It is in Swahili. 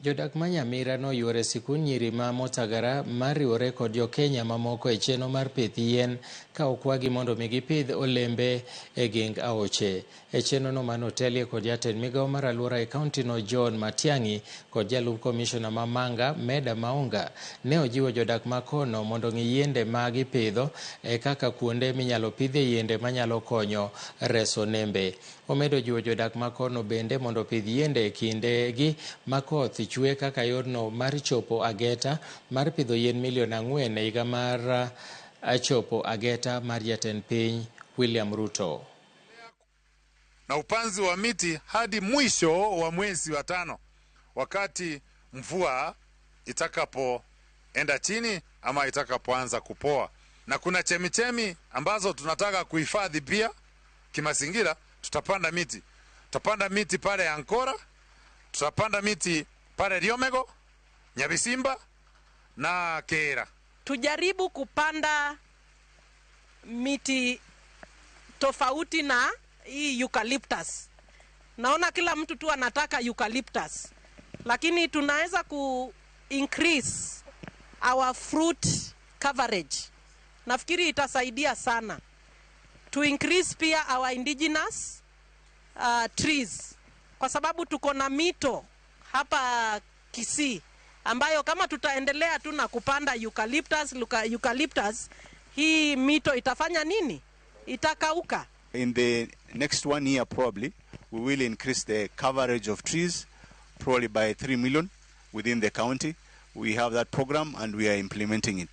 Jodak ma Nyamira noyuore sikund nyiri ma Motagara mariwore kod jo-Kenya mamoko e chenro mar pith yien ka okwagi mondo mi gipidh olembe e geng aoche. E chenrono manotelie kod jatend migawo mar alwora e kauntino John Matiang'i kod jalup komishona ma Manga Meda Maunga ne ojiwo jodak ma kono mondo ng'i yiende ma gipidho kaka kuonde minyalo pidhie yiende manyalo konyo reso nembe. Omedo jiwo jodak ma kono bende mondo pidh yiende e kindegi ma koth chwe kaka yorno mar chopo ageta mar pidho yien milion 4 e higa mar chopo ageta mar jatend piny William Ruto. Na upanzi wa miti hadi mwisho wa mwezi wa 5 wakati mvua itakapoenda chini ama itakapoanza kupoa. Na kuna chemichemi ambazo tunataka kuhifadhi pia kimazingira. Tutapanda miti. Tutapanda miti pale Ankora, tutapanda miti pale Riomego, Nyabisimba na Kera. Tujaribu kupanda miti tofauti na hii eucalyptus. Naona kila mtu tu anataka eucalyptus. Lakini tunaweza increase our fruit coverage. Nafikiri itasaidia sana. To increase pia our indigenous trees. Kwa sababu tuko na mito hapa Kisii ambayo kama tutaendelea tu na kupanda eucalyptus, hii mito itafanya nini? Itakauka. In the next 1 year probably we will increase the coverage of trees probably by 3 million within the county. We have that program and we are implementing it.